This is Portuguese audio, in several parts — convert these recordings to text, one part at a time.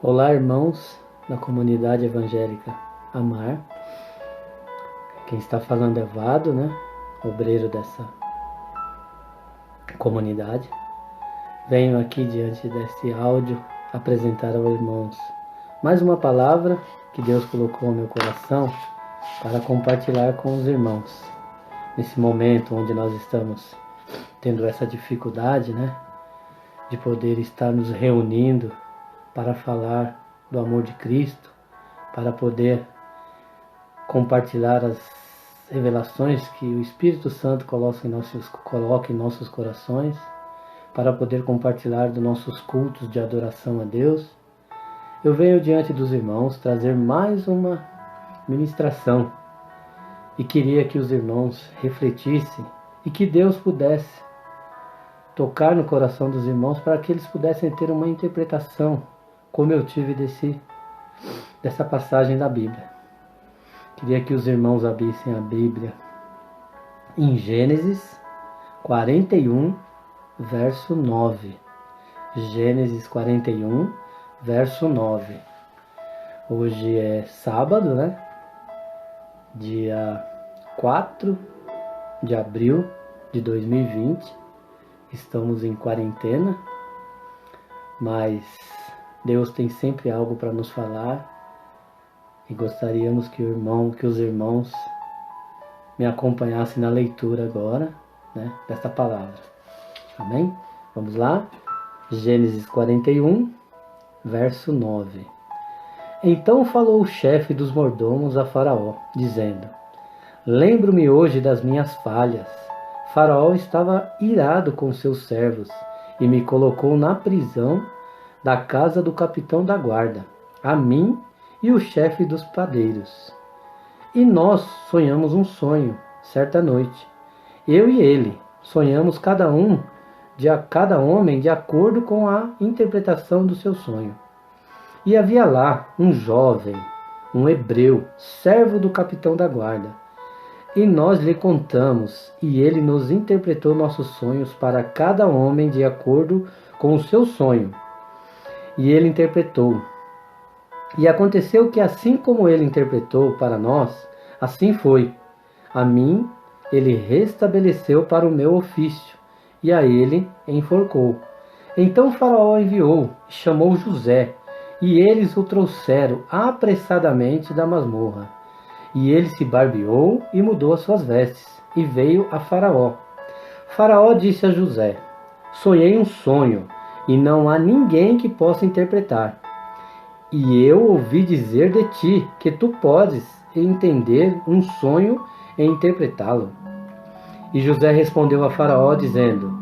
Olá, irmãos da comunidade evangélica Amar. Quem está falando é Vado, obreiro dessa comunidade. Venho aqui diante desse áudio apresentar aos irmãos mais uma palavra que Deus colocou no meu coração para compartilhar com os irmãos. Nesse momento onde nós estamos tendo essa dificuldade, de poder estar nos reunindo para falar do amor de Cristo, para poder compartilhar as revelações que o Espírito Santo coloca em nossos corações, para poder compartilhar dos nossos cultos de adoração a Deus. Eu venho diante dos irmãos trazer mais uma ministração e queria que os irmãos refletissem e que Deus pudesse tocar no coração dos irmãos para que eles pudessem ter uma interpretação como eu tive dessa passagem da Bíblia. Queria que os irmãos abrissem a Bíblia em Gênesis 41, verso 9. Gênesis 41, verso 9. Hoje é sábado, Dia 4 de abril de 2020. Estamos em quarentena, mas Deus tem sempre algo para nos falar e gostaríamos que os irmãos me acompanhassem na leitura agora, desta palavra. Amém? Vamos lá? Gênesis 41, verso 9. Então falou o chefe dos mordomos a Faraó, dizendo: Lembro-me hoje das minhas falhas. Faraó estava irado com seus servos e me colocou na prisão da casa do capitão da guarda, a mim e o chefe dos padeiros. E nós sonhamos um sonho, certa noite. Eu e ele sonhamos cada homem de acordo com a interpretação do seu sonho. E havia lá um jovem, um hebreu, servo do capitão da guarda. E nós lhe contamos, e ele nos interpretou nossos sonhos para cada homem de acordo com o seu sonho. E ele interpretou. E aconteceu que assim como ele interpretou para nós, assim foi. A mim ele restabeleceu para o meu ofício, e a ele enforcou. Então Faraó enviou, chamou José, e eles o trouxeram apressadamente da masmorra. E ele se barbeou e mudou as suas vestes, e veio a Faraó. Faraó disse a José: Sonhei um sonho, e não há ninguém que possa interpretar. E eu ouvi dizer de ti que tu podes entender um sonho e interpretá-lo. E José respondeu a Faraó, dizendo: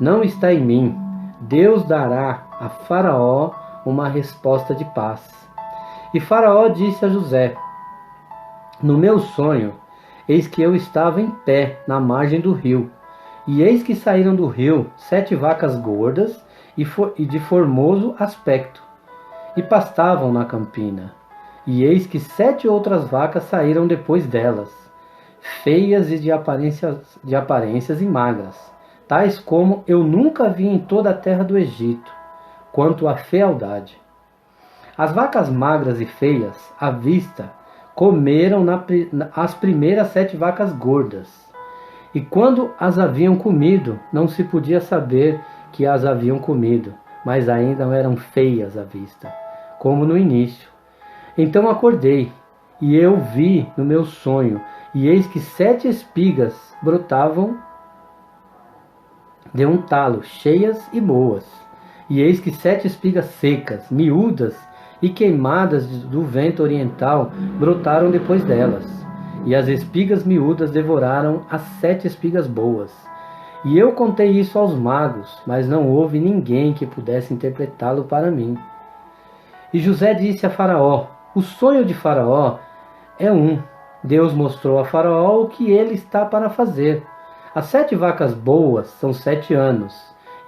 Não está em mim. Deus dará a Faraó uma resposta de paz. E Faraó disse a José: No meu sonho, eis que eu estava em pé na margem do rio, e eis que saíram do rio 7 vacas gordas e de formoso aspecto, e pastavam na campina. E eis que 7 outras vacas saíram depois delas, feias e de aparências e magras, tais como eu nunca vi em toda a terra do Egito, quanto à fealdade. As vacas magras e feias, à vista, comeram as primeiras 7 vacas gordas. E quando as haviam comido, não se podia saber que as haviam comido, mas ainda eram feias à vista, como no início. Então acordei, e eu vi no meu sonho, e eis que 7 espigas brotavam de um talo, cheias e boas. E eis que 7 espigas secas, miúdas e queimadas do vento oriental brotaram depois delas. E as espigas miúdas devoraram as 7 espigas boas. E eu contei isso aos magos, mas não houve ninguém que pudesse interpretá-lo para mim. E José disse a Faraó: O sonho de Faraó é um. Deus mostrou a Faraó o que ele está para fazer. As 7 vacas boas são 7 anos,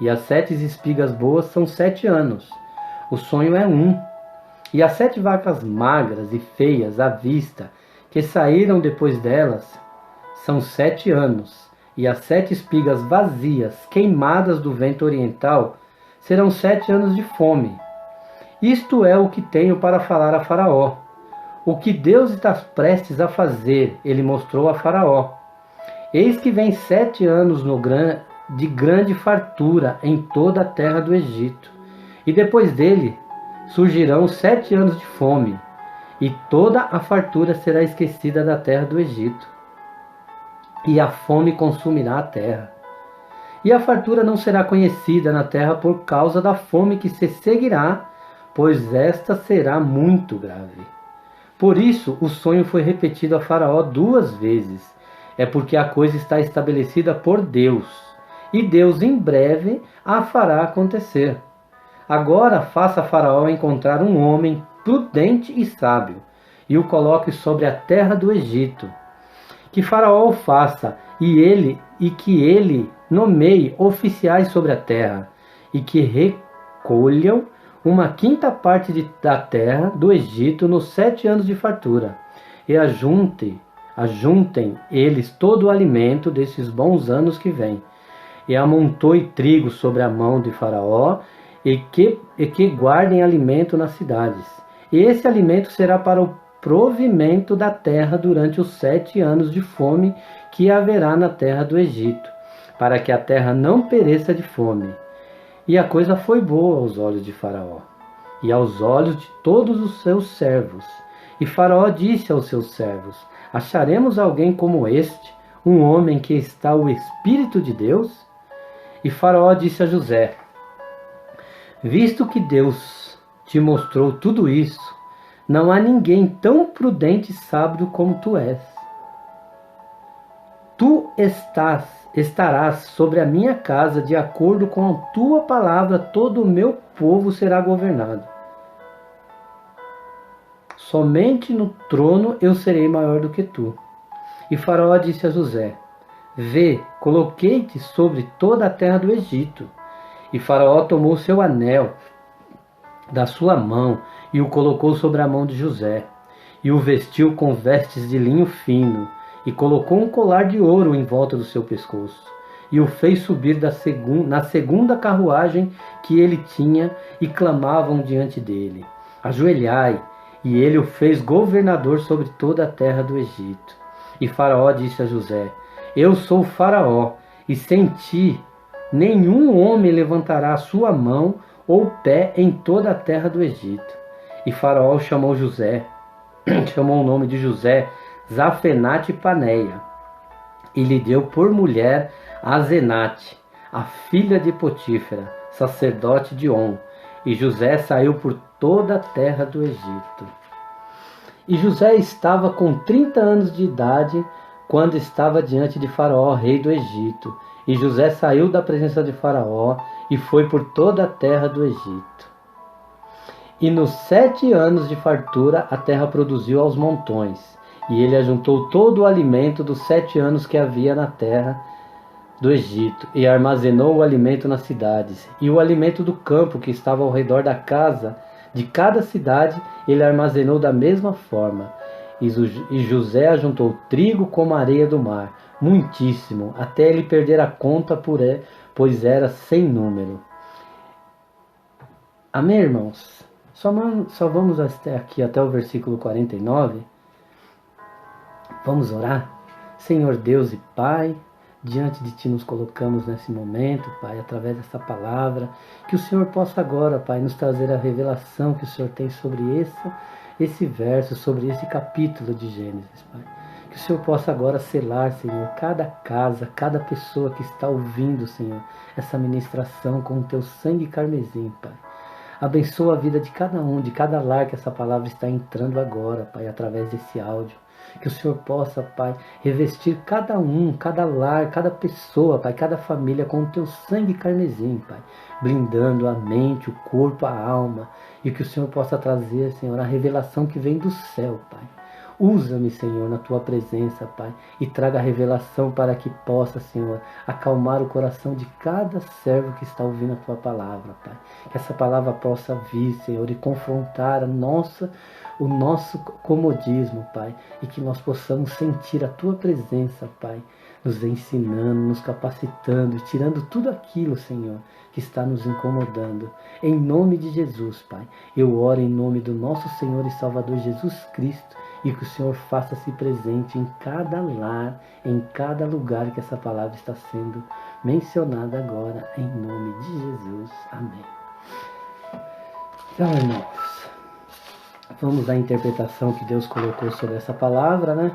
e as 7 espigas boas são 7 anos. O sonho é um. E as 7 vacas magras e feias à vista, que saíram depois delas, são 7 anos. E as 7 espigas vazias, queimadas do vento oriental, serão 7 anos de fome. Isto é o que tenho para falar a Faraó. O que Deus está prestes a fazer, ele mostrou a Faraó. Eis que vem 7 anos de grande fartura em toda a terra do Egito. E depois dele surgirão 7 anos de fome, e toda a fartura será esquecida da terra do Egito. E a fome consumirá a terra. E a fartura não será conhecida na terra por causa da fome que se seguirá, pois esta será muito grave. Por isso o sonho foi repetido a Faraó 2 vezes. É porque a coisa está estabelecida por Deus, e Deus em breve a fará acontecer. Agora faça a Faraó encontrar um homem prudente e sábio, e o coloque sobre a terra do Egito. Que Faraó o faça, e que ele nomeie oficiais sobre a terra, e que recolham 1/5 parte da terra do Egito nos 7 anos de fartura, e ajuntem eles todo o alimento desses bons anos que vêm, e amontoe trigo sobre a mão de Faraó, e que guardem alimento nas cidades. E esse alimento será para o provimento da terra durante os 7 anos de fome que haverá na terra do Egito, para que a terra não pereça de fome. E a coisa foi boa aos olhos de Faraó, e aos olhos de todos os seus servos. E Faraó disse aos seus servos: acharemos alguém como este, um homem que está o Espírito de Deus? E Faraó disse a José: visto que Deus te mostrou tudo isso, não há ninguém tão prudente e sábio como tu és. Tu estarás sobre a minha casa, de acordo com a tua palavra, todo o meu povo será governado. Somente no trono eu serei maior do que tu. E Faraó disse a José: vê, coloquei-te sobre toda a terra do Egito. E Faraó tomou seu anel da sua mão e o colocou sobre a mão de José, e o vestiu com vestes de linho fino, e colocou um colar de ouro em volta do seu pescoço, e o fez subir na segunda carruagem que ele tinha, e clamavam diante dele: ajoelhai. E ele o fez governador sobre toda a terra do Egito. E Faraó disse a José: eu sou Faraó, e sem ti nenhum homem levantará a sua mão ou pé em toda a terra do Egito. E Faraó chamou o nome de José Zafenate Paneia, e lhe deu por mulher Azenate, a filha de Potífera, sacerdote de On. E José saiu por toda a terra do Egito. E José estava com 30 anos de idade quando estava diante de Faraó, rei do Egito. E José saiu da presença de Faraó e foi por toda a terra do Egito. E nos 7 anos de fartura a terra produziu aos montões, e ele ajuntou todo o alimento dos 7 anos que havia na terra do Egito, e armazenou o alimento nas cidades, e o alimento do campo que estava ao redor da casa de cada cidade ele armazenou da mesma forma. E José ajuntou trigo como a areia do mar, muitíssimo, até ele perder a conta, pois era sem número. Amém, irmãos? Só vamos aqui até o versículo 49. Vamos orar? Senhor Deus e Pai, diante de Ti nos colocamos nesse momento, Pai, através dessa palavra, que o Senhor possa agora, Pai, nos trazer a revelação que o Senhor tem sobre esse verso, sobre esse capítulo de Gênesis, Pai. Que o Senhor possa agora selar, Senhor, cada casa, cada pessoa que está ouvindo, Senhor, essa ministração com o Teu sangue carmesim, Pai. Abençoa a vida de cada um, de cada lar que essa palavra está entrando agora, Pai, através desse áudio. Que o Senhor possa, Pai, revestir cada um, cada lar, cada pessoa, Pai, cada família com o Teu sangue carmesim, Pai, blindando a mente, o corpo, a alma, e que o Senhor possa trazer, Senhor, a revelação que vem do céu, Pai. Usa-me, Senhor, na Tua presença, Pai, e traga a revelação para que possa, Senhor, acalmar o coração de cada servo que está ouvindo a Tua palavra, Pai. Que essa palavra possa vir, Senhor, e confrontar o nosso comodismo, Pai, e que nós possamos sentir a Tua presença, Pai, nos ensinando, nos capacitando, tirando tudo aquilo, Senhor, que está nos incomodando. Em nome de Jesus, Pai, eu oro em nome do nosso Senhor e Salvador Jesus Cristo, e que o Senhor faça-se presente em cada lar, em cada lugar que essa palavra está sendo mencionada agora, em nome de Jesus. Amém. Então, irmãos, vamos à interpretação que Deus colocou sobre essa palavra, né?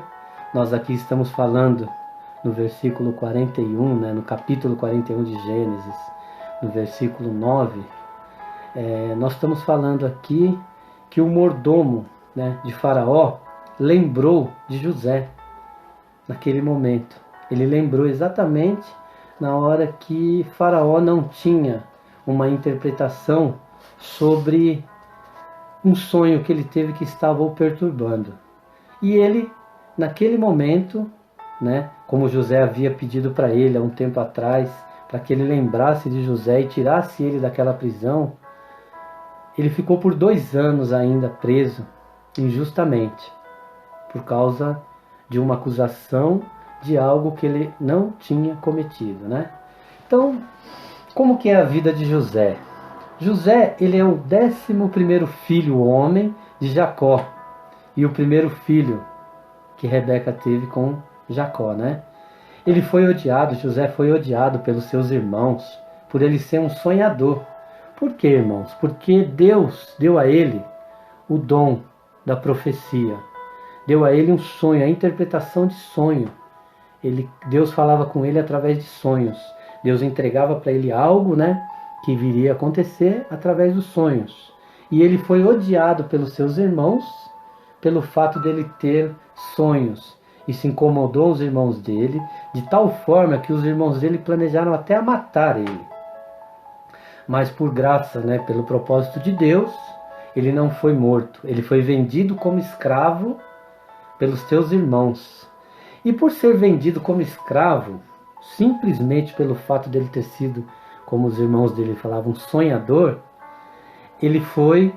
Nós aqui estamos falando no versículo 41, né? No capítulo 41 de Gênesis, no versículo 9, nós estamos falando aqui que o mordomo, né, de Faraó lembrou de José naquele momento. Ele lembrou exatamente na hora que Faraó não tinha uma interpretação sobre um sonho que ele teve que estava o perturbando. E ele, naquele momento, né, como José havia pedido para ele há um tempo atrás, para que ele lembrasse de José e tirasse ele daquela prisão, ele ficou por 2 anos ainda preso, injustamente, por causa de uma acusação de algo que ele não tinha cometido, né? Então, como que é a vida de José? José, ele é o 11º filho homem de Jacó, e o primeiro filho que Rebeca teve com Jacó, né? Ele foi odiado, José foi odiado pelos seus irmãos, por ele ser um sonhador. Por quê, irmãos? Porque Deus deu a ele o dom da profecia. Deu a ele um sonho, a interpretação de sonho. Deus falava com ele através de sonhos. Deus entregava para ele algo, né, que viria a acontecer através dos sonhos. E ele foi odiado pelos seus irmãos pelo fato dele ter sonhos. Isso incomodou os irmãos dele, de tal forma que os irmãos dele planejaram até matar ele. Mas por graça, né, pelo propósito de Deus, ele não foi morto. Ele foi vendido como escravo pelos seus irmãos. E por ser vendido como escravo, simplesmente pelo fato dele ter sido, como os irmãos dele falavam, sonhador, ele foi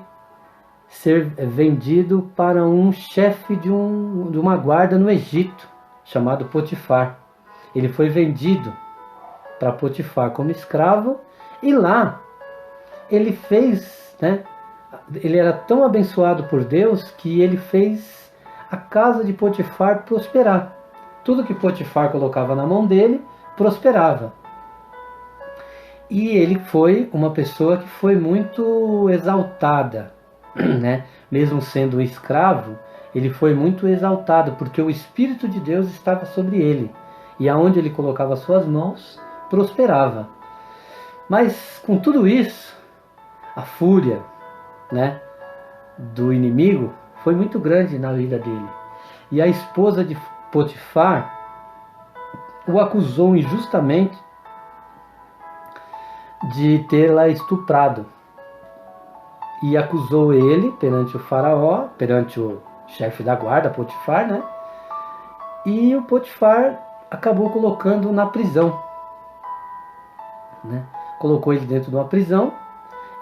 ser vendido para um chefe de uma guarda no Egito, chamado Potifar. Ele foi vendido para Potifar como escravo, e lá ele fez, né, ele era tão abençoado por Deus que ele fez a casa de Potifar prosperar. Tudo que Potifar colocava na mão dele prosperava. E ele foi uma pessoa que foi muito exaltada, né? Mesmo sendo um escravo, ele foi muito exaltado, porque o Espírito de Deus estava sobre ele. E aonde ele colocava suas mãos, prosperava. Mas com tudo isso, a fúria, né, do inimigo foi muito grande na vida dele. E a esposa de Potifar o acusou injustamente de tê-la estuprado. E acusou ele perante o faraó, perante o chefe da guarda, Potifar, né? E o Potifar acabou colocando na prisão, né? Colocou ele dentro de uma prisão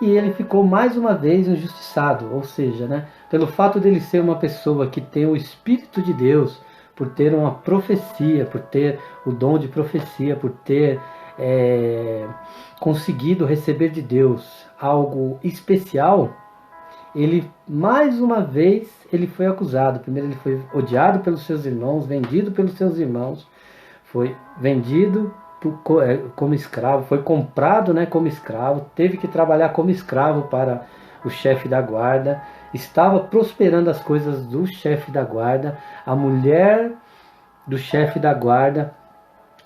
e ele ficou mais uma vez injustiçado. Ou seja, né, pelo fato dele ser uma pessoa que tem o Espírito de Deus, por ter uma profecia, por ter o dom de profecia, por ter conseguido receber de Deus algo especial, ele mais uma vez ele foi acusado. Primeiro ele foi odiado pelos seus irmãos, vendido pelos seus irmãos, foi vendido como escravo, foi comprado, né, como escravo, teve que trabalhar como escravo para o chefe da guarda, estava prosperando as coisas do chefe da guarda, a mulher do chefe da guarda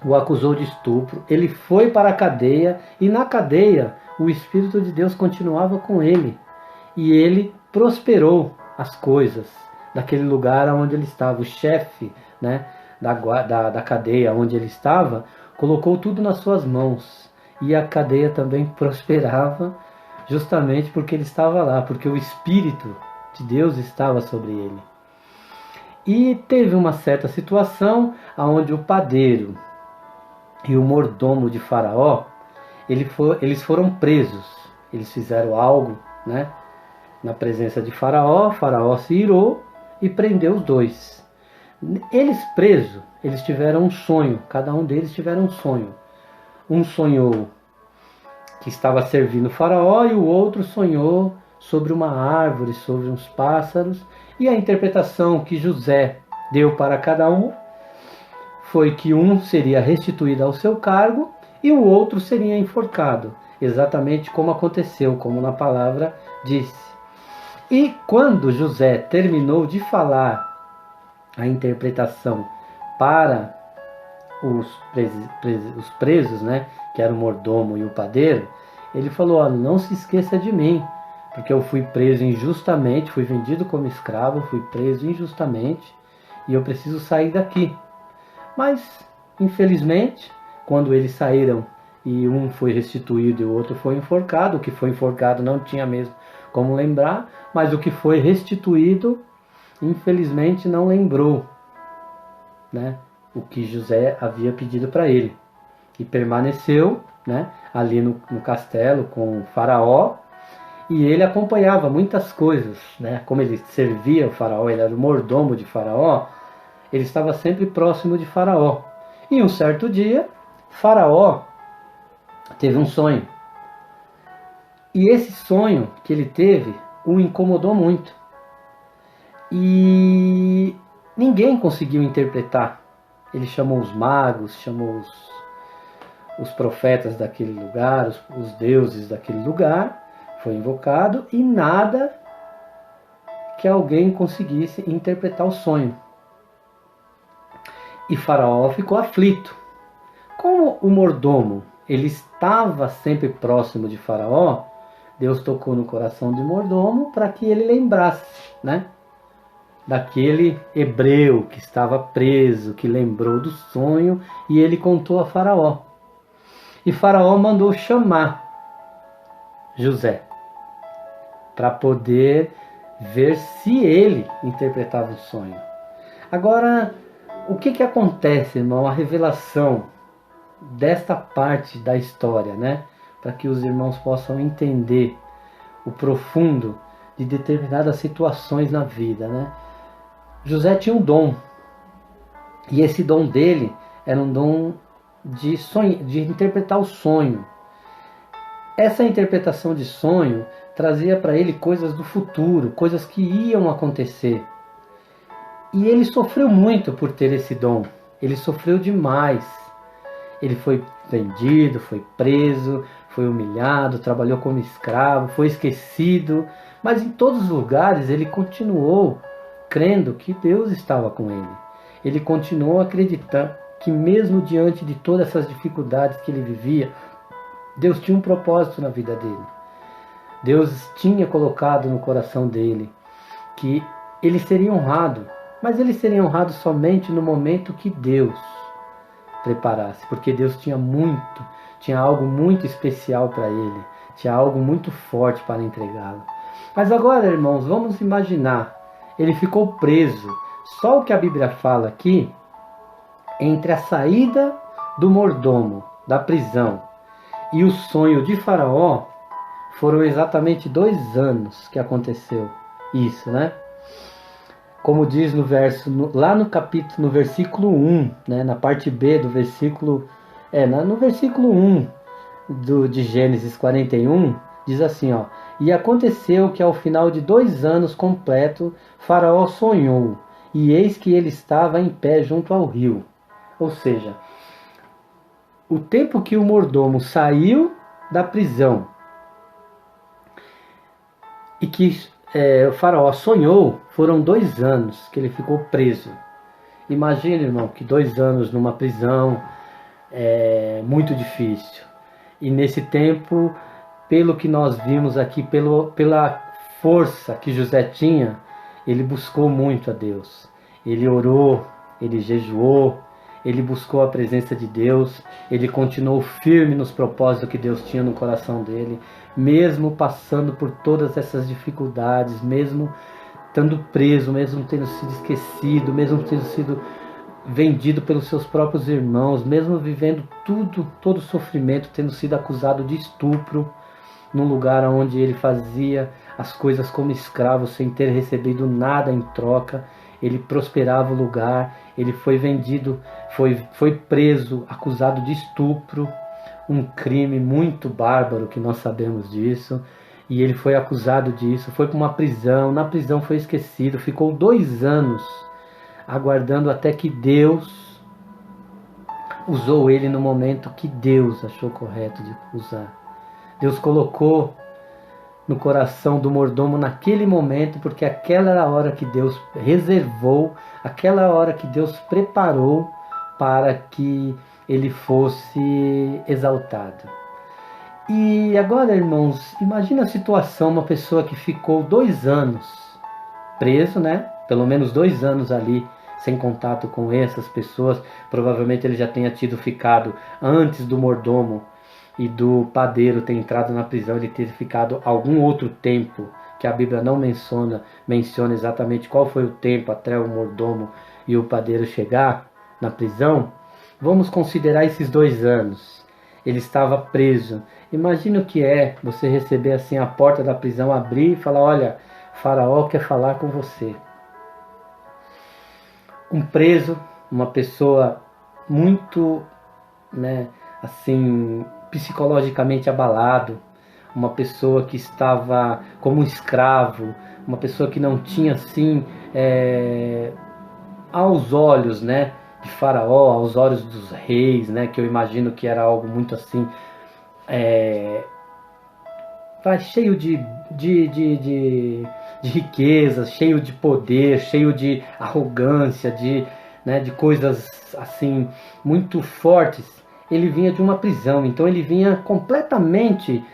o acusou de estupro, ele foi para a cadeia, e na cadeia o Espírito de Deus continuava com ele, e ele prosperou as coisas daquele lugar onde ele estava. O chefe, né, da cadeia onde ele estava, colocou tudo nas suas mãos, e a cadeia também prosperava, justamente porque ele estava lá, porque o Espírito de Deus estava sobre ele. E teve uma certa situação onde o padeiro e o mordomo de Faraó, eles foram presos. Eles fizeram algo, né, na presença de Faraó. Faraó se irou e prendeu os dois. Eles presos, eles tiveram um sonho, cada um deles tiveram um sonho. Um sonhou que estava servindo o faraó e o outro sonhou sobre uma árvore, sobre uns pássaros. E a interpretação que José deu para cada um foi que um seria restituído ao seu cargo e o outro seria enforcado, exatamente como aconteceu, como na palavra disse. E quando José terminou de falar a interpretação para os presos, né, que era o mordomo e o padeiro, ele falou: olha, não se esqueça de mim, porque eu fui preso injustamente, fui vendido como escravo, fui preso injustamente e eu preciso sair daqui. Mas, infelizmente, quando eles saíram e um foi restituído e o outro foi enforcado, o que foi enforcado não tinha mesmo como lembrar, mas o que foi restituído, infelizmente, não lembrou, né, o que José havia pedido para ele. E permaneceu, né, ali no castelo com o faraó, e ele acompanhava muitas coisas, né, como ele servia o faraó, ele era o mordomo de faraó, ele estava sempre próximo de faraó. E um certo dia, faraó teve um sonho. E esse sonho que ele teve o incomodou muito. E ninguém conseguiu interpretar. Ele chamou os magos, chamou os profetas daquele lugar, os deuses daquele lugar, foi invocado e nada que alguém conseguisse interpretar o sonho. E Faraó ficou aflito. Como o mordomo ele estava sempre próximo de Faraó, Deus tocou no coração de mordomo para que ele lembrasse, né, daquele hebreu que estava preso, que lembrou do sonho, e ele contou a Faraó. E Faraó mandou chamar José para poder ver se ele interpretava o sonho. Agora, o que acontece, irmão? A revelação desta parte da história, né? Para que os irmãos possam entender o profundo de determinadas situações na vida, né? José tinha um dom, e esse dom dele era um dom de interpretar o sonho. Essa interpretação de sonho trazia para ele coisas do futuro, coisas que iam acontecer. E ele sofreu muito por ter esse dom. Ele sofreu demais. Ele foi vendido, foi preso, foi humilhado, trabalhou como escravo, foi esquecido. Mas em todos os lugares ele continuou crendo que Deus estava com ele. Ele continuou acreditando que mesmo diante de todas essas dificuldades que ele vivia, Deus tinha um propósito na vida dele. Deus tinha colocado no coração dele que ele seria honrado, mas ele seria honrado somente no momento que Deus preparasse, porque Deus tinha algo muito especial para ele, tinha algo muito forte para entregá-lo. Mas agora, irmãos, vamos imaginar, ele ficou preso. Só o que a Bíblia fala aqui, entre a saída do mordomo da prisão e o sonho de Faraó, foram exatamente 2 anos que aconteceu isso, né? Como diz no verso, lá no capítulo, no versículo 1, né, na parte B do versículo, no versículo 1 de Gênesis 41, diz assim, ó: e aconteceu que ao final de 2 anos completo, Faraó sonhou, e eis que ele estava em pé junto ao rio. Ou seja, o tempo que o mordomo saiu da prisão e que o faraó sonhou, foram 2 anos que ele ficou preso. Imagina, irmão, que 2 anos numa prisão é muito difícil. E nesse tempo, pelo que nós vimos aqui, pela força que José tinha, ele buscou muito a Deus. Ele orou, ele jejuou, ele buscou a presença de Deus, ele continuou firme nos propósitos que Deus tinha no coração dele, mesmo passando por todas essas dificuldades, mesmo estando preso, mesmo tendo sido esquecido, mesmo tendo sido vendido pelos seus próprios irmãos, mesmo vivendo todo o sofrimento, tendo sido acusado de estupro, num lugar onde ele fazia as coisas como escravo, sem ter recebido nada em troca. ele prosperava o lugar, ele foi vendido, foi preso, acusado de estupro, um crime muito bárbaro que nós sabemos disso, e ele foi acusado disso, foi para uma prisão, na prisão foi esquecido, ficou 2 anos aguardando até que Deus usou ele no momento que Deus achou correto de usar. Deus colocou no coração do mordomo naquele momento, porque aquela era a hora que Deus reservou, aquela hora que Deus preparou para que ele fosse exaltado. E agora, irmãos, imagina a situação, uma pessoa que ficou 2 anos preso, né? Pelo menos 2 anos ali, sem contato com essas pessoas. Provavelmente ele já tenha ficado antes do mordomo e do padeiro ter entrado na prisão, ele ter ficado algum outro tempo, que a Bíblia não menciona exatamente qual foi o tempo até o mordomo e o padeiro chegar na prisão. Vamos considerar esses 2 anos. Ele estava preso. Imagina o que é você receber assim a porta da prisão, abrir e falar: olha, Faraó quer falar com você. Um preso, uma pessoa muito, assim, psicologicamente abalado, uma pessoa que estava como um escravo, uma pessoa que não tinha assim, aos olhos, de Faraó, aos olhos dos reis, que eu imagino que era algo muito assim, cheio de riquezas, cheio de poder, cheio de arrogância, de coisas assim muito fortes. Ele vinha de uma prisão, então ele vinha completamente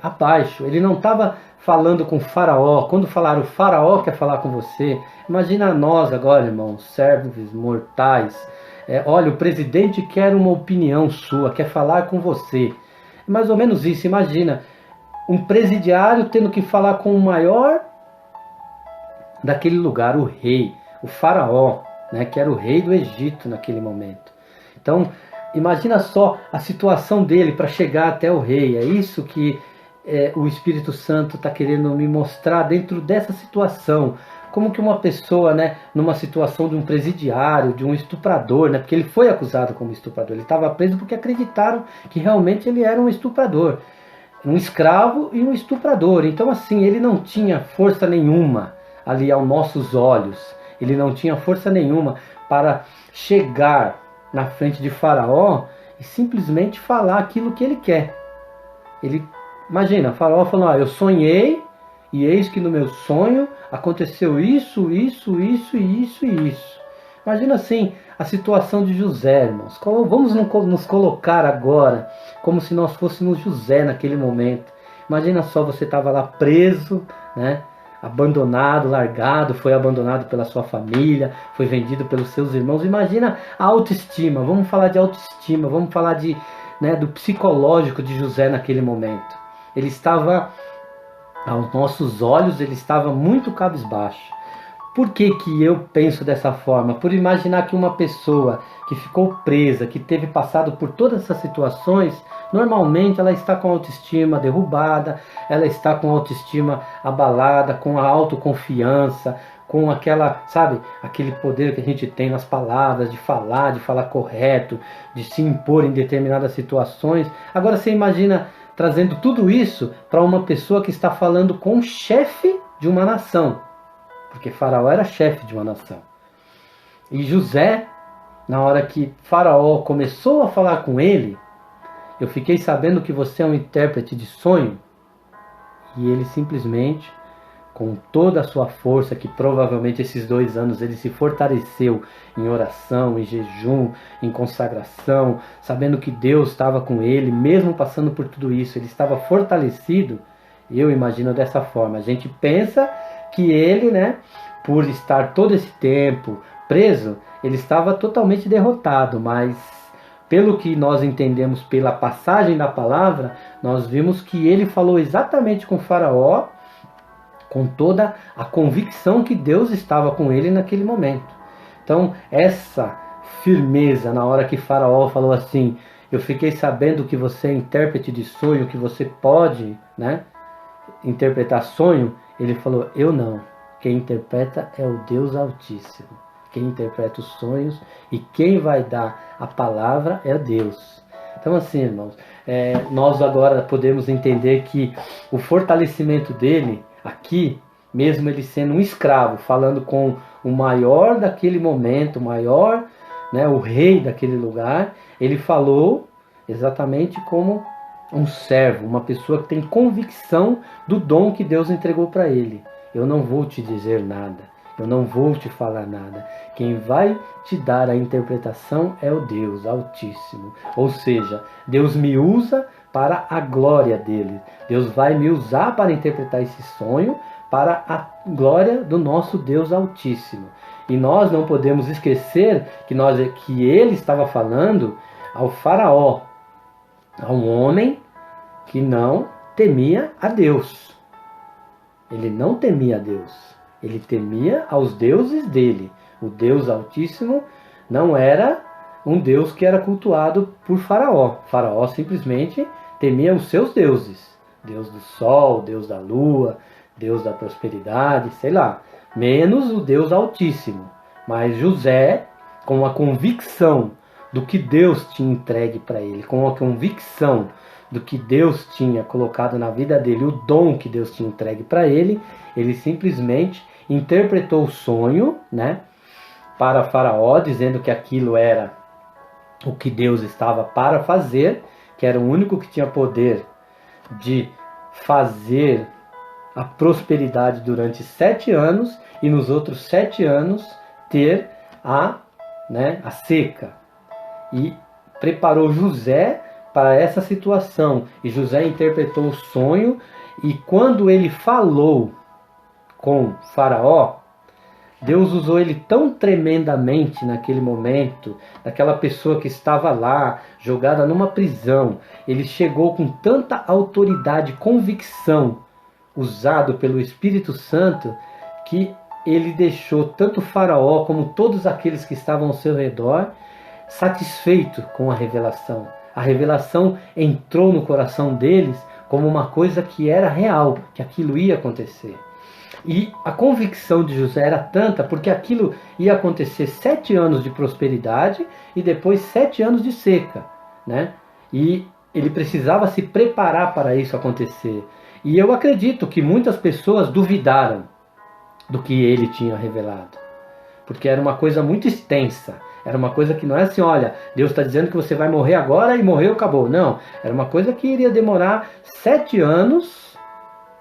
abaixo. Ele não estava falando com o Faraó. Quando falaram: o Faraó quer falar com você, imagina nós agora, irmãos, servos mortais. Olha, o presidente quer uma opinião sua, quer falar com você. Mais ou menos isso. Imagina um presidiário tendo que falar com o maior daquele lugar, o rei, o Faraó, que era o rei do Egito naquele momento. Então, imagina só a situação dele para chegar até o rei. É isso que o Espírito Santo está querendo me mostrar dentro dessa situação. Como que uma pessoa, numa situação de um presidiário, de um estuprador, porque ele foi acusado como estuprador. Ele estava preso porque acreditaram que realmente ele era um estuprador. Um escravo e um estuprador. Então assim, ele não tinha força nenhuma ali aos nossos olhos. Ele não tinha força nenhuma para chegar na frente de Faraó e simplesmente falar aquilo que ele quer. Imagina, Faraó falando: eu sonhei e eis que no meu sonho aconteceu isso, isso, isso, isso e isso. Imagina assim a situação de José, irmãos. Vamos nos colocar agora como se nós fôssemos José naquele momento. Imagina só, você estava lá preso, abandonado, largado, foi abandonado pela sua família, foi vendido pelos seus irmãos. Imagina a autoestima. Vamos falar de autoestima, vamos falar do psicológico de José naquele momento. Ele estava, aos nossos olhos, ele estava muito cabisbaixo. Por que que eu penso dessa forma? Por imaginar que uma pessoa que ficou presa, que teve passado por todas essas situações, normalmente ela está com a autoestima derrubada, ela está com a autoestima abalada, com a autoconfiança, com aquele poder que a gente tem nas palavras, de falar correto, de se impor em determinadas situações. Agora você imagina trazendo tudo isso para uma pessoa que está falando com o chefe de uma nação. Porque Faraó era chefe de uma nação. E José, na hora que Faraó começou a falar com ele: eu fiquei sabendo que você é um intérprete de sonho. E ele simplesmente, com toda a sua força, que provavelmente esses 2 anos ele se fortaleceu em oração, em jejum, em consagração, sabendo que Deus estava com ele, mesmo passando por tudo isso, ele estava fortalecido. Eu imagino dessa forma. A gente pensa que ele, por estar todo esse tempo preso, ele estava totalmente derrotado, mas pelo que nós entendemos pela passagem da palavra, nós vimos que ele falou exatamente com Faraó, com toda a convicção que Deus estava com ele naquele momento. Então, essa firmeza na hora que Faraó falou assim: eu fiquei sabendo que você é intérprete de sonho, que você pode, interpretar sonho. Ele falou: eu não. Quem interpreta é o Deus Altíssimo. Quem interpreta os sonhos e quem vai dar a palavra é Deus. Então assim, irmãos, nós agora podemos entender que o fortalecimento dele, aqui, mesmo ele sendo um escravo, falando com o maior daquele momento, o maior, né, o rei daquele lugar, ele falou exatamente como um servo, uma pessoa que tem convicção do dom que Deus entregou para ele. Eu não vou te dizer nada, eu não vou te falar nada. Quem vai te dar a interpretação é o Deus Altíssimo. Ou seja, Deus me usa para a glória dele. Deus vai me usar para interpretar esse sonho para a glória do nosso Deus Altíssimo. E nós não podemos esquecer que ele estava falando ao faraó, a um homem que não temia a Deus. Ele não temia a Deus. Ele temia aos deuses dele. O Deus Altíssimo não era um Deus que era cultuado por Faraó. Faraó simplesmente temia os seus deuses. Deus do sol, Deus da lua, Deus da prosperidade, sei lá. Menos o Deus Altíssimo. Mas José, com a convicção do que Deus tinha entregue para ele, com a convicção do que Deus tinha colocado na vida dele, o dom que Deus tinha entregue para ele, ele simplesmente interpretou o sonho, né, para Faraó, dizendo que aquilo era o que Deus estava para fazer, que era o único que tinha poder de fazer a prosperidade durante 7 anos e nos outros 7 anos ter a seca. E preparou José para essa situação. E José interpretou o sonho, e quando ele falou com Faraó, Deus usou ele tão tremendamente naquele momento, daquela pessoa que estava lá, jogada numa prisão. Ele chegou com tanta autoridade, convicção, usado pelo Espírito Santo, que ele deixou tanto Faraó como todos aqueles que estavam ao seu redor satisfeito com a revelação. A revelação entrou no coração deles como uma coisa que era real, que aquilo ia acontecer. E a convicção de José era tanta, porque aquilo ia acontecer 7 anos de prosperidade e depois 7 anos de seca, né? E ele precisava se preparar para isso acontecer. E eu acredito que muitas pessoas duvidaram do que ele tinha revelado, porque era uma coisa muito extensa. Era uma coisa que não é assim, olha, Deus está dizendo que você vai morrer agora e morreu, acabou. Não, era uma coisa que iria demorar 7 anos,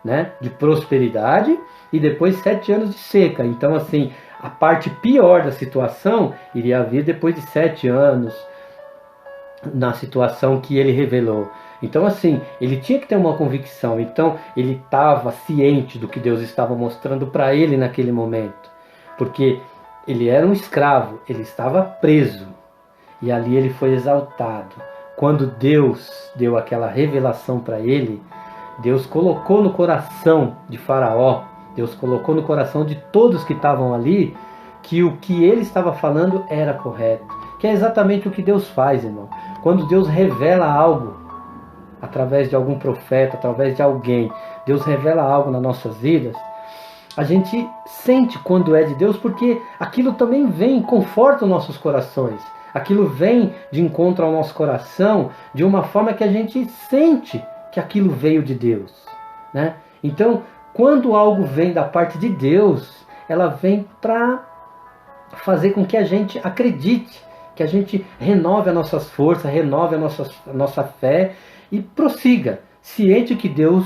né, de prosperidade e depois 7 anos de seca. Então, assim, a parte pior da situação iria vir depois de 7 anos, na situação que ele revelou. Então, assim, ele tinha que ter uma convicção. Então, ele estava ciente do que Deus estava mostrando para ele naquele momento. Porque ele era um escravo, ele estava preso. E ali ele foi exaltado. Quando Deus deu aquela revelação para ele, Deus colocou no coração de Faraó, Deus colocou no coração de todos que estavam ali, que o que ele estava falando era correto. Que é exatamente o que Deus faz, irmão. Quando Deus revela algo, através de algum profeta, através de alguém, Deus revela algo nas nossas vidas, a gente sente quando é de Deus, porque aquilo também vem, conforta os nossos corações. Aquilo vem de encontro ao nosso coração de uma forma que a gente sente que aquilo veio de Deus, né? Então, quando algo vem da parte de Deus, ela vem para fazer com que a gente acredite, que a gente renove as nossas forças, renove a nossa fé e prossiga, ciente que Deus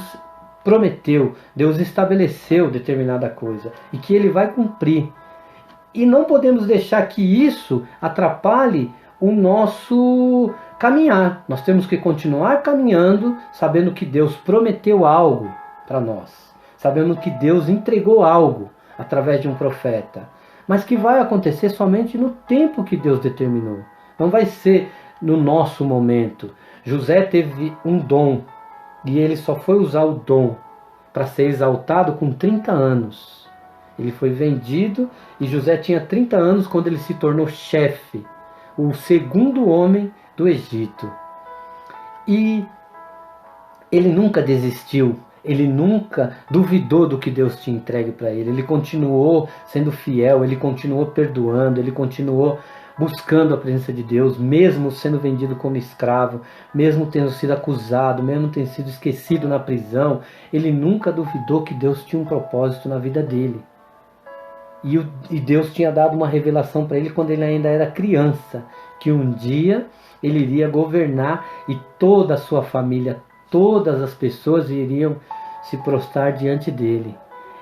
prometeu, Deus estabeleceu determinada coisa e que Ele vai cumprir. E não podemos deixar que isso atrapalhe o nosso caminhar. Nós temos que continuar caminhando, sabendo que Deus prometeu algo para nós, sabendo que Deus entregou algo através de um profeta, mas que vai acontecer somente no tempo que Deus determinou. Não vai ser no nosso momento. José teve um dom e ele só foi usar o dom para ser exaltado com 30 anos. Ele foi vendido e José tinha 30 anos quando ele se tornou chefe, o segundo homem do Egito. E ele nunca desistiu, Ele nunca duvidou do que Deus tinha entregue para ele. Ele continuou sendo fiel, ele continuou perdoando, ele continuou buscando a presença de Deus, mesmo sendo vendido como escravo, mesmo tendo sido acusado, mesmo tendo sido esquecido na prisão. Ele nunca duvidou que Deus tinha um propósito na vida dele. E Deus tinha dado uma revelação para ele quando ele ainda era criança, que um dia ele iria governar e toda a sua família, todas as pessoas iriam se prostrar diante dele.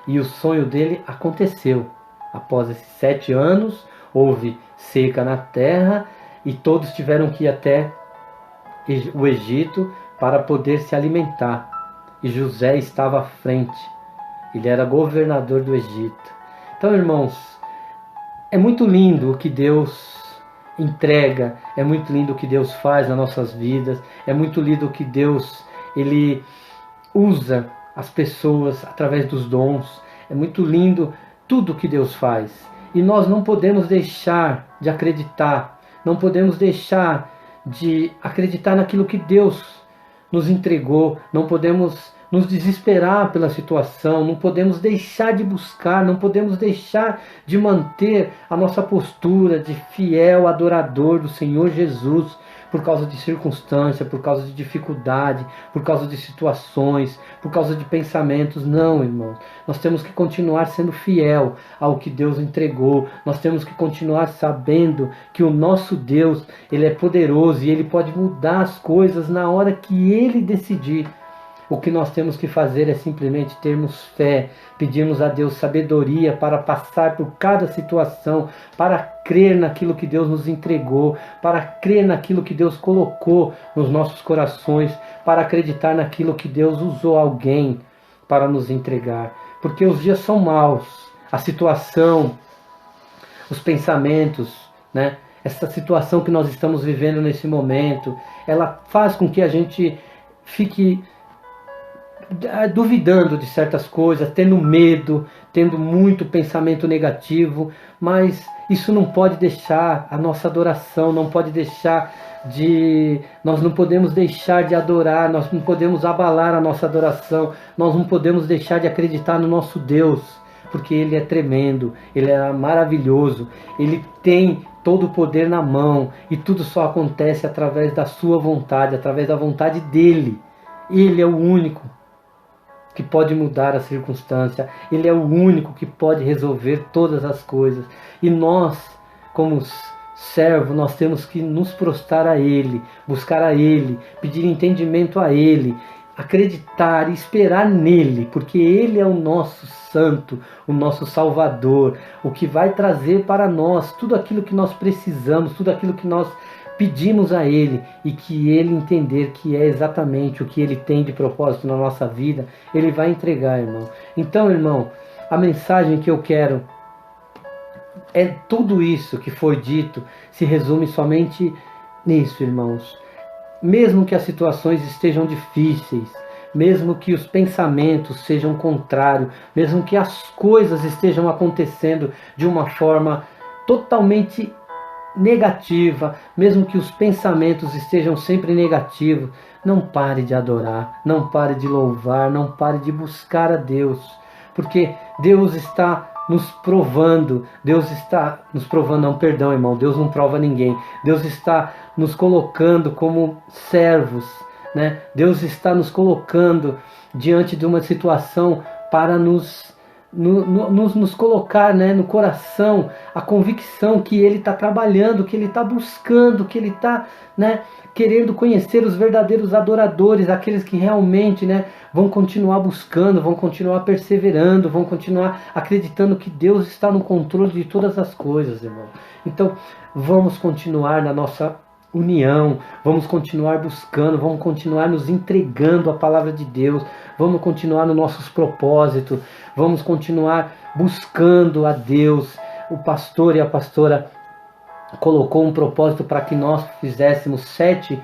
E o sonho dele aconteceu. Após esses 7 anos, houve seca na terra e todos tiveram que ir até o Egito para poder se alimentar. E José estava à frente. Ele era governador do Egito. Então, irmãos, é muito lindo o que Deus entrega, é muito lindo o que Deus faz nas nossas vidas, é muito lindo o que Deus ele usa as pessoas através dos dons, é muito lindo tudo o que Deus faz. E nós não podemos deixar de acreditar, não podemos deixar de acreditar naquilo que Deus nos entregou, não podemos nos desesperar pela situação, não podemos deixar de buscar, não podemos deixar de manter a nossa postura de fiel adorador do Senhor Jesus, por causa de circunstância, por causa de dificuldade, por causa de situações, por causa de pensamentos. Não, irmãos. Nós temos que continuar sendo fiel ao que Deus entregou. Nós temos que continuar sabendo que o nosso Deus, Ele é poderoso e Ele pode mudar as coisas na hora que Ele decidir. O que nós temos que fazer é simplesmente termos fé, pedirmos a Deus sabedoria para passar por cada situação, para crer naquilo que Deus nos entregou, para crer naquilo que Deus colocou nos nossos corações, para acreditar naquilo que Deus usou alguém para nos entregar. Porque os dias são maus, a situação, os pensamentos, né? Essa situação que nós estamos vivendo nesse momento, ela faz com que a gente fique duvidando de certas coisas, tendo medo, tendo muito pensamento negativo, mas isso não pode deixar a nossa adoração, não pode deixar nós não podemos deixar de adorar, nós não podemos abalar a nossa adoração, nós não podemos deixar de acreditar no nosso Deus, porque Ele é tremendo, Ele é maravilhoso, Ele tem todo o poder na mão e tudo só acontece através da sua vontade, através da vontade dEle. Ele é o único que pode mudar a circunstância, Ele é o único que pode resolver todas as coisas. E nós, como servos, nós temos que nos prostrar a Ele, buscar a Ele, pedir entendimento a Ele, acreditar e esperar nele, porque Ele é o nosso santo, o nosso Salvador, o que vai trazer para nós tudo aquilo que nós precisamos, tudo aquilo que nós pedimos a Ele, e que Ele entender que é exatamente o que Ele tem de propósito na nossa vida, Ele vai entregar, irmão. Então, irmão, a mensagem que eu quero é tudo isso que foi dito, se resume somente nisso, irmãos. Mesmo que as situações estejam difíceis, mesmo que os pensamentos sejam contrários, mesmo que as coisas estejam acontecendo de uma forma totalmente negativa, mesmo que os pensamentos estejam sempre negativos, não pare de adorar, não pare de louvar, não pare de buscar a Deus, porque Deus está nos provando, Deus está nos provando, não, perdão, irmão, Deus não prova ninguém, Deus está nos colocando como servos, né? Deus está nos colocando diante de uma situação para nos colocar, né, no coração a convicção que Ele está trabalhando, que Ele está buscando, que Ele está, né, querendo conhecer os verdadeiros adoradores, aqueles que realmente, né, vão continuar buscando, vão continuar perseverando, vão continuar acreditando que Deus está no controle de todas as coisas, irmão. Então, vamos continuar na nossa união, vamos continuar buscando, vamos continuar nos entregando à palavra de Deus, vamos continuar nos nossos propósitos, vamos continuar buscando a Deus. O pastor e a pastora colocou um propósito para que nós fizéssemos 7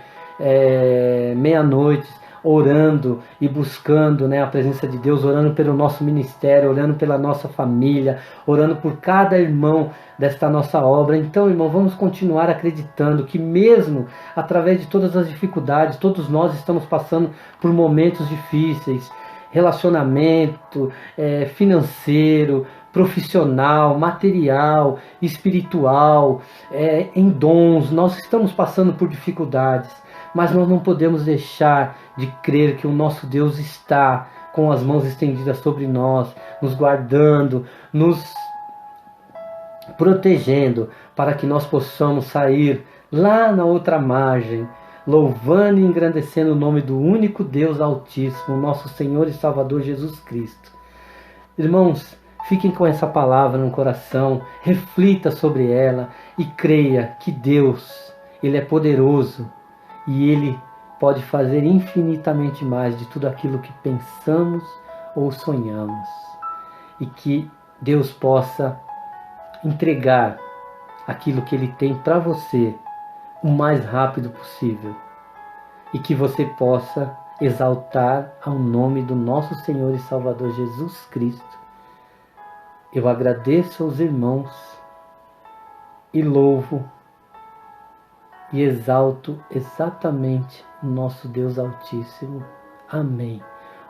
meia-noites orando e buscando, né, a presença de Deus, orando pelo nosso ministério, orando pela nossa família, orando por cada irmão desta nossa obra. Então, irmão, vamos continuar acreditando que mesmo através de todas as dificuldades, todos nós estamos passando por momentos difíceis, relacionamento, financeiro, profissional, material, espiritual, em dons. Nós estamos passando por dificuldades, mas nós não podemos deixar de crer que o nosso Deus está com as mãos estendidas sobre nós, nos guardando, nos protegendo, para que nós possamos sair lá na outra margem, louvando e engrandecendo o nome do único Deus Altíssimo, nosso Senhor e Salvador Jesus Cristo. Irmãos, fiquem com essa palavra no coração, reflita sobre ela e creia que Deus, Ele é poderoso e Ele pode fazer infinitamente mais de tudo aquilo que pensamos ou sonhamos. E que Deus possa entregar aquilo que Ele tem para você o mais rápido possível. E que você possa exaltar ao nome do nosso Senhor e Salvador Jesus Cristo. Eu agradeço aos irmãos e louvo e exalto exatamente o nosso Deus Altíssimo. Amém.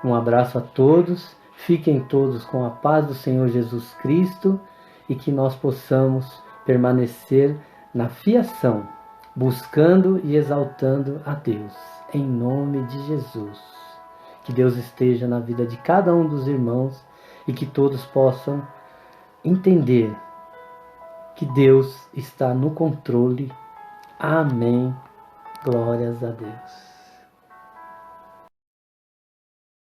Um abraço a todos, fiquem todos com a paz do Senhor Jesus Cristo e que nós possamos permanecer na fiação, buscando e exaltando a Deus, em nome de Jesus. Que Deus esteja na vida de cada um dos irmãos e que todos possam entender que Deus está no controle. Amém. Glórias a Deus.